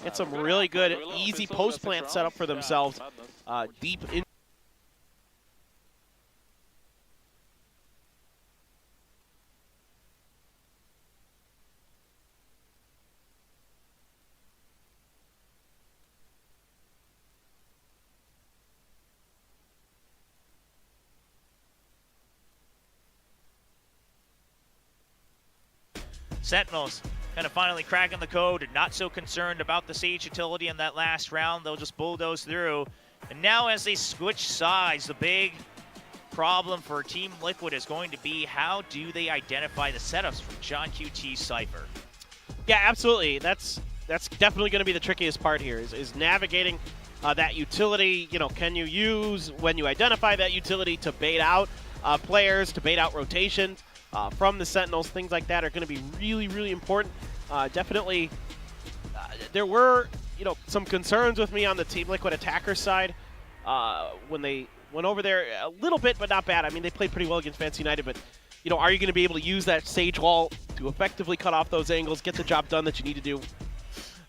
get some really good, easy post plant set up for themselves deep in. Sentinels kind of finally cracking the code, not so concerned about the Sage utility in that last round. They'll just bulldoze through. And now as they switch sides, the big problem for Team Liquid is going to be how do they identify the setups from John QT's Cypher? Yeah, absolutely. That's definitely going to be the trickiest part here is navigating that utility. You know, can you use, when you identify that utility, to bait out players, to bait out rotations from the Sentinels? Things like that are going to be really, really important. Definitely, there were, some concerns with me on the Team Liquid attacker side when they went over there a little bit, but not bad. I mean, they played pretty well against Fancy United, but, are you going to be able to use that Sage wall to effectively cut off those angles, get the job done that you need to do?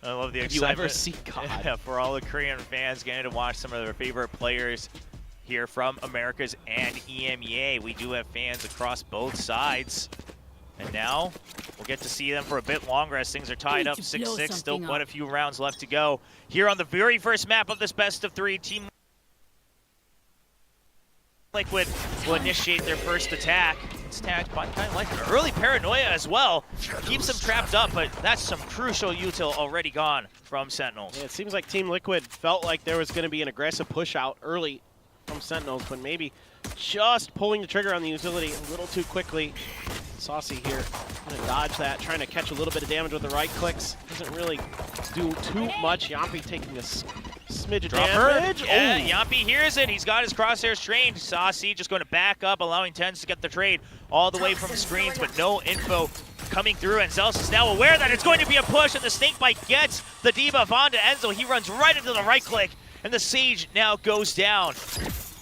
I love the excitement. excitement. You ever see God? Yeah, for all the Korean fans getting to watch some of their favorite players here from Americas and EMEA. We do have fans across both sides. And now we'll get to see them for a bit longer as things are tied up 6-6. Still quite a few rounds left to go. Here on the very first map of this best of 3, Team Liquid will initiate their first attack. It's tagged by kind of like an early paranoia as well. Keeps them trapped up, but that's some crucial util already gone from Sentinels. Yeah, it seems like Team Liquid felt like there was going to be an aggressive push out early from Sentinels, but maybe just pulling the trigger on the utility a little too quickly. Saucy here, gonna dodge that, trying to catch a little bit of damage with the right clicks. Doesn't really do too much. Yampi taking a smidge of damage. Yeah, Yampi hears it. He's got his crosshairs trained. Saucy just going to back up, allowing Tens to get the trade all the way from screens, but no info coming through. And Zealous is now aware that it's going to be a push, and the Snakebite gets the debuff onto Enzo. He runs right into the right click, and the Sage now goes down.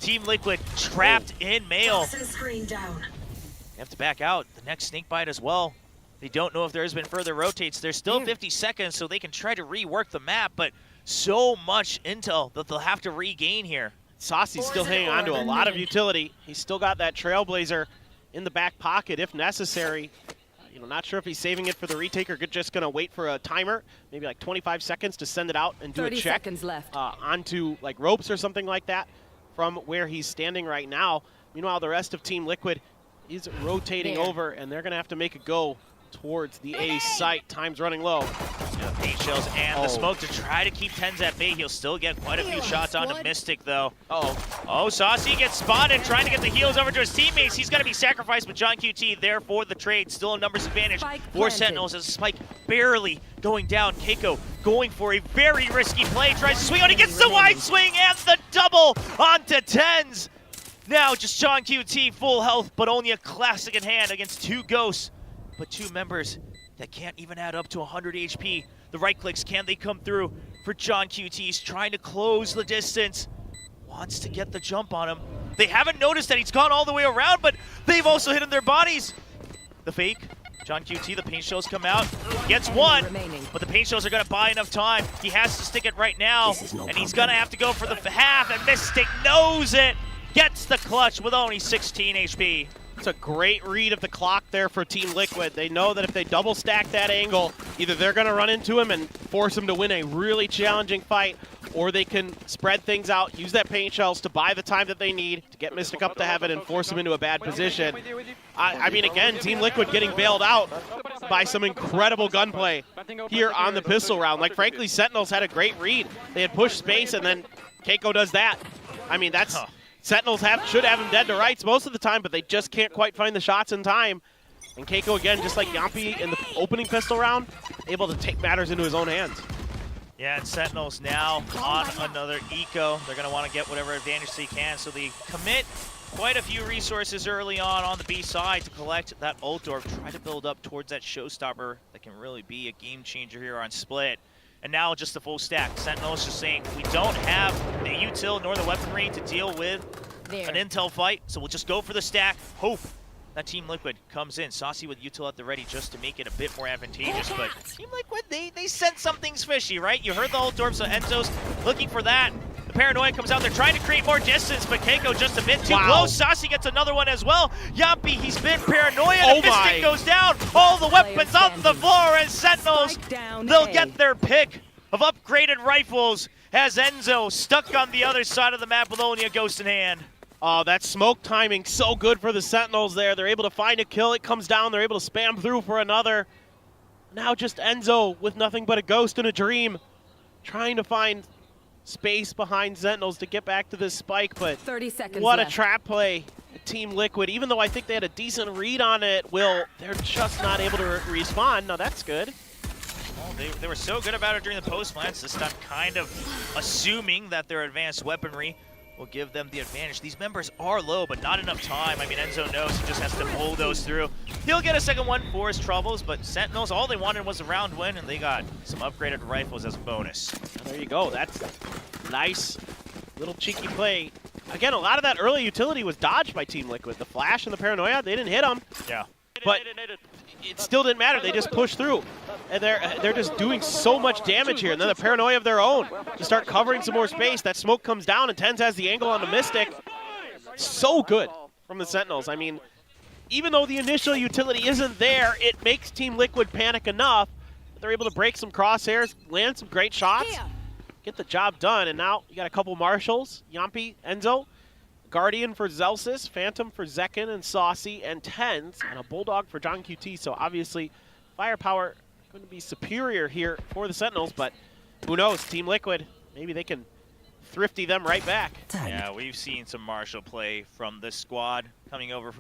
Team Liquid trapped in Mail. They have to back out. The next Snakebite as well. They don't know if there has been further rotates. There's still 50 seconds, so they can try to rework the map, but so much intel that they'll have to regain here. Saucy's still hanging on to a lot of utility. He's still got that Trailblazer in the back pocket if necessary. Not sure if he's saving it for the retake or just going to wait for a timer, maybe like 25 seconds to send it out and do a check 30 seconds left. Onto like ropes or something like that from where he's standing right now. Meanwhile, the rest of Team Liquid is rotating over, and they're going to have to make a go towards the A site. Time's running low. Yeah, paint shells and the smoke to try to keep Tens at bay. He'll still get quite a few shots onto Mystic, though. Oh, Saucy gets spotted, trying to get the heals over to his teammates. He's going to be sacrificed, but John QT there for the trade. Still a numbers advantage for Sentinels as Spike barely going down. Keiko going for a very risky play. Tries to swing on. He gets the wide swing and the double onto Tens. Now just John QT full health, but only a classic in hand against 2 ghosts. But 2 members that can't even add up to 100 HP. The right clicks, can they come through for John QT? He's trying to close the distance. Wants to get the jump on him. They haven't noticed that he's gone all the way around, but they've also hit in their bodies. The fake, John QT, the paint shells come out. Gets one, but the paint shells are gonna buy enough time. He has to stick it right now, and he's gonna have to go for the half, and Mystic knows it. Gets the clutch with only 16 HP. It's a great read of the clock there for Team Liquid. They know that if they double stack that angle, either they're going to run into him and force him to win a really challenging fight, or they can spread things out, use that paint shells to buy the time that they need to get Mystic up to heaven and force him into a bad position. I mean, again, Team Liquid getting bailed out by some incredible gunplay here on the pistol round. Like, frankly, Sentinels had a great read. They had pushed space, and then Keiko does that. I mean, that's... Sentinels should have him dead to rights most of the time, but they just can't quite find the shots in time. And Keiko, again, just like Yampi in the opening pistol round, able to take matters into his own hands. Yeah, and Sentinels now on another eco. They're going to want to get whatever advantage they can, so they commit quite a few resources early on the B side to collect that ult or try to build up towards that showstopper that can really be a game changer here on Split. And now just the full stack. Sentinels just saying, we don't have the util nor the weaponry to deal with an intel fight, so we'll just go for the stack, hope that Team Liquid comes in. Saucy with util at the ready just to make it a bit more advantageous, but Team Liquid, they sense something's fishy, right? You heard the whole dorp, so Enzo's looking for that. The Paranoia comes out, they're trying to create more distance, but Keiko just a bit too close. Saucy gets another one as well. Yampy, he's been Paranoia, and Mystic goes down. All the weapons on the floor, and Sentinels, they'll get their pick of upgraded rifles as Enzo stuck on the other side of the map with only a ghost in hand. Oh, that smoke timing so good for the Sentinels there. They're able to find a kill, it comes down, they're able to spam through for another. Now just Enzo with nothing but a ghost and a dream, trying to find space behind Sentinels to get back to this spike, but 30 seconds what left. a trap play, Team Liquid. Even though I think they had a decent read on it, Will, they're just not able to respond. Now that's good. Well, they were so good about it during the post plants, this time kind of assuming that their advanced weaponry will give them the advantage. These members are low, but not enough time. I mean, Enzo knows he just has to bulldoze through. He'll get a second one for his troubles, but Sentinels, all they wanted was a round win, and they got some upgraded rifles as a bonus. There you go. That's nice little cheeky play. Again, a lot of that early utility was dodged by Team Liquid. The flash and the Paranoia, they didn't hit them. Yeah. But it still didn't matter. They just pushed through. And they're just doing so much damage here. And then the Paranoia of their own to start covering some more space. That smoke comes down, and Tens has the angle on the Mystic. So good from the Sentinels. I mean, even though the initial utility isn't there, it makes Team Liquid panic enough that they're able to break some crosshairs, land some great shots, get the job done. And now you got a couple Marshals, Yampy, Enzo, Guardian for Zelsis, Phantom for Zekin and Saucy, and Tens, and a Bulldog for John QT. So obviously, firepower going to be superior here for the Sentinels, but who knows? Team Liquid, maybe they can thrifty them right back. Yeah, we've seen some Marshall play from this squad coming over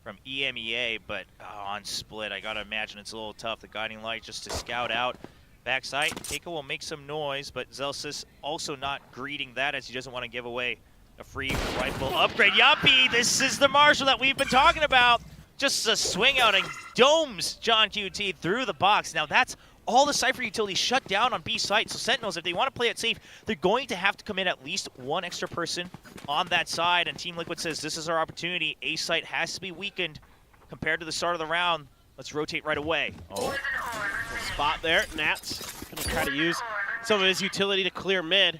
from EMEA, but on split, I gotta imagine it's a little tough. The Guiding Light just to scout out backside. Keiko will make some noise, but Zelsis also not greeting that as he doesn't want to give away a free rifle upgrade. Yampy, this is the Marshall that we've been talking about. Just a swing out and domes John QT through the box. Now that's all the Cypher utilities shut down on B site. So Sentinels, if they want to play it safe, they're going to have to come in at least one extra person on that side. And Team Liquid says this is our opportunity. A site has to be weakened compared to the start of the round. Let's rotate right away. Oh, spot there. Nats going to try to use some of his utility to clear mid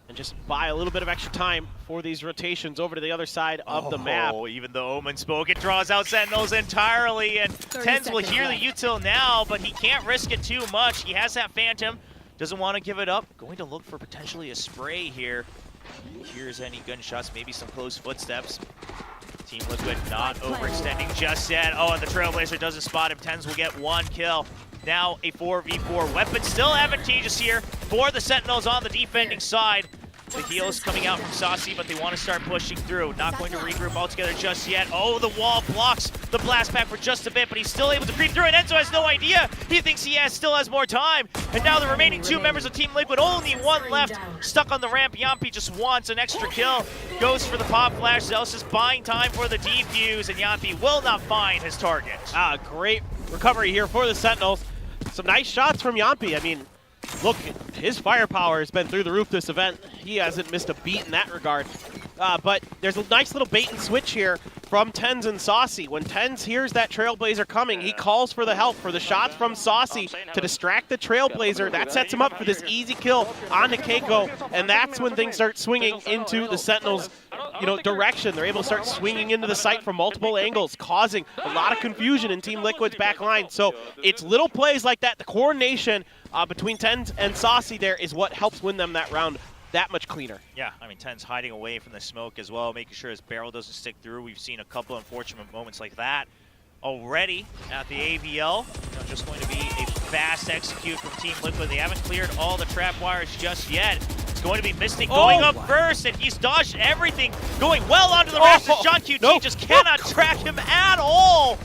and just buy a little bit of extra time for these rotations over to the other side of the map. Oh, even the Omen smoke, it draws out Sentinels entirely, and Tens will hear the util now, but he can't risk it too much. He has that Phantom, doesn't want to give it up. Going to look for potentially a spray here. Here's any gunshots, maybe some close footsteps. Team Liquid not overextending just yet. Oh, and the Trailblazer doesn't spot him. Tens will get one kill. Now a 4v4 weapon, still advantageous here for the Sentinels on the defending side. The heals coming out from Saucy, but they want to start pushing through. Not going to regroup altogether just yet. Oh, the wall blocks the blast pack for just a bit, but he's still able to creep through, and Enzo has no idea. He thinks he still has more time. And now the remaining two members of Team Liquid, only one left, stuck on the ramp. Yampy just wants an extra kill. Goes for the pop flash. Zelsis buying time for the defuse, and Yampy will not find his target. Great recovery here for the Sentinels. Some nice shots from Yampy. I mean, look, his firepower has been through the roof this event. He hasn't missed a beat in that regard. But there's a nice little bait and switch here from Tens and Saucy. When Tens hears that Trailblazer coming, he calls for the help, for the shots from Saucy to distract the Trailblazer. That sets him up for this easy kill onto Keiko, and that's when things start swinging into the Sentinels' direction. They're able to start swinging into the site from multiple angles, causing a lot of confusion in Team Liquid's back line. So it's little plays like that, the coordination between Tens and Saucy there is what helps win them that round that much cleaner. Yeah, I mean, Tens hiding away from the smoke as well, making sure his barrel doesn't stick through. We've seen a couple unfortunate moments like that already at the AVL. Just going to be a fast execute from Team Liquid. They haven't cleared all the trap wires just yet. It's going to be Mystic going up first, and he's dodged everything, going well onto the rafters. John QT just cannot track him at all.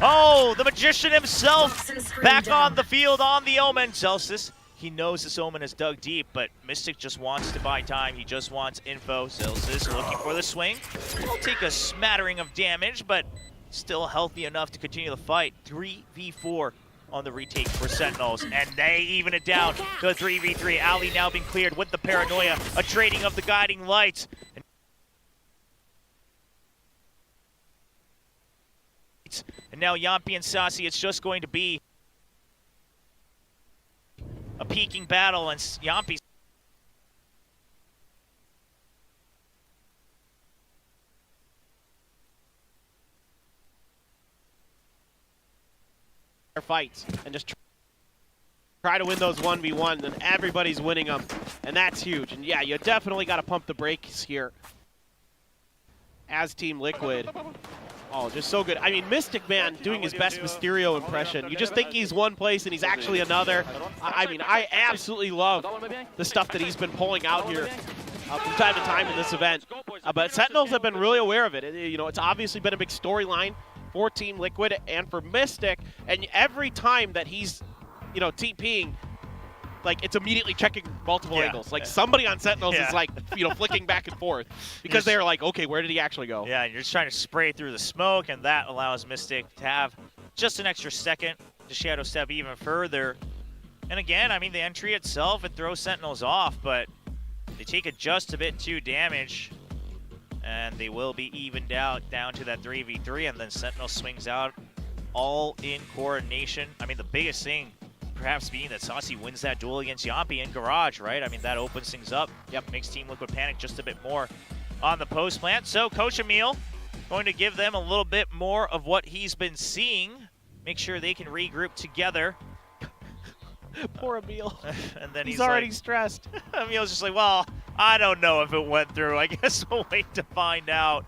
Oh, the Magician himself back on the field on the Omen. Zelsis, he knows this Omen is dug deep, but Mystic just wants to buy time. He just wants info. Zelsis looking for the swing. He'll take a smattering of damage, but still healthy enough to continue the fight. 3v4 on the retake for Sentinels, and they even it down to a 3v3. Ali now being cleared with the Paranoia, a trading of the Guiding Lights. And now Yampi and Saucy, it's just going to be a peaking battle, and Yampi fights and just try to win those 1v1, and everybody's winning them, and that's huge. And yeah, you definitely got to pump the brakes here as Team Liquid. Oh, just so good. I mean, Mystic Man doing his best Mysterio impression. You just think he's one place and he's actually another. I mean, I absolutely love the stuff that he's been pulling out here from time to time in this event. But Sentinels have been really aware of it. You know, it's obviously been a big storyline for Team Liquid and for Mystic. And every time that he's, you know, TPing, like, it's immediately checking multiple angles. Like, somebody on Sentinels is, like, you know, flicking back and forth because they're like, okay, where did he actually go? Yeah, and you're just trying to spray through the smoke, and that allows Mystic to have just an extra second to shadow step even further. And again, I mean, the entry itself, it throws Sentinels off, but they take it just a bit too damage, and they will be evened out down to that 3v3, and then Sentinel swings out all in coordination. I mean, the biggest thing perhaps being that Saucy wins that duel against Yampi in Garage, right? I mean, that opens things up. Yep, makes Team Liquid panic just a bit more on the post plant. So Coach Emil going to give them a little bit more of what he's been seeing. Make sure they can regroup together. Poor Emil. And then he's already like, stressed. Emil's just like, well, I don't know if it went through. I guess we'll wait to find out.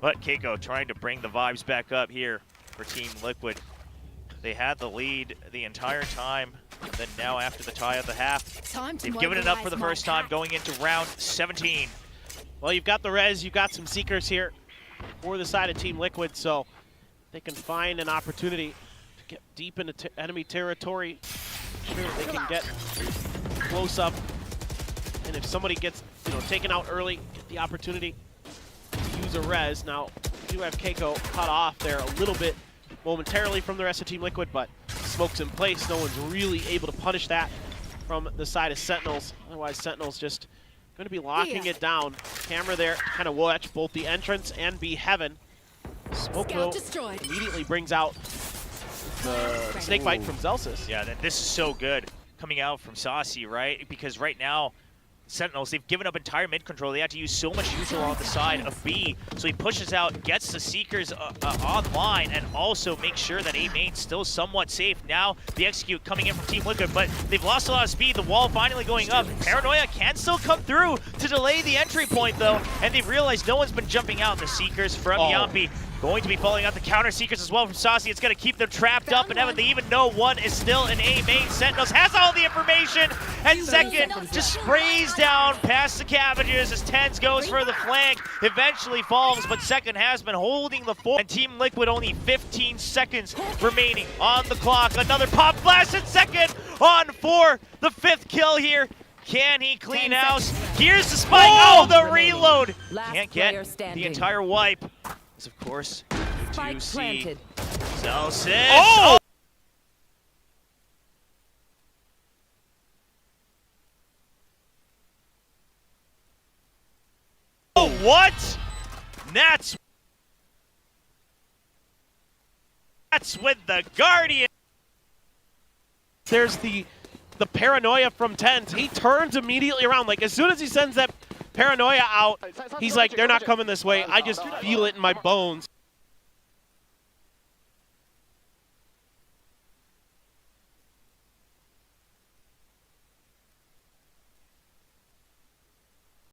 But Keiko trying to bring the vibes back up here for Team Liquid. They had the lead the entire time, and then now after the tie at the half, they've given it up for the first time going into round 17. Well, you've got the res, you've got some Seekers here for the side of Team Liquid, so they can find an opportunity to get deep into enemy territory. Sure, they can get close up, and if somebody gets, you know, taken out early, get the opportunity to use a res. Now, we do have Keiko cut off there a little bit momentarily from the rest of Team Liquid, but smoke's in place. No one's really able to punish that from the side of Sentinels. Otherwise, Sentinels just going to be locking it down. Camera there, kind of watch both the entrance and B Heaven. Smoke though immediately brings out the snake bite from Zelsis. Yeah, this is so good coming out from Saucy, right? Because right now, Sentinels, they've given up entire mid control. They had to use so much neutral on the side of B. So he pushes out, gets the Seekers online, and also makes sure that A main's still somewhat safe. Now the execute coming in from Team Liquid, but they've lost a lot of speed. The wall finally going up. Paranoia can still come through to delay the entry point though, and they've realized no one's been jumping out. The Seekers from Yampi going to be following out the counter Seekers as well from Saucy. It's going to keep them trapped up, and they even know one is still an A main. Sentinels has all the information, and second just sprays down past the Cabbages as Tens goes for the flank. Eventually falls, but second has been holding the fort. And Team Liquid only 15 seconds remaining on the clock. Another pop flash and second on for the 5th kill here. Can he clean house? Here's the spike. Oh, the reload. Can't get the entire wipe. Of course, you do see Zelsis. Oh! Oh, what? That's with the Guardian. There's the paranoia from Tens. He turns immediately around. Like, as soon as he sends that paranoia out, he's like, they're not coming this way. I just feel it in my bones.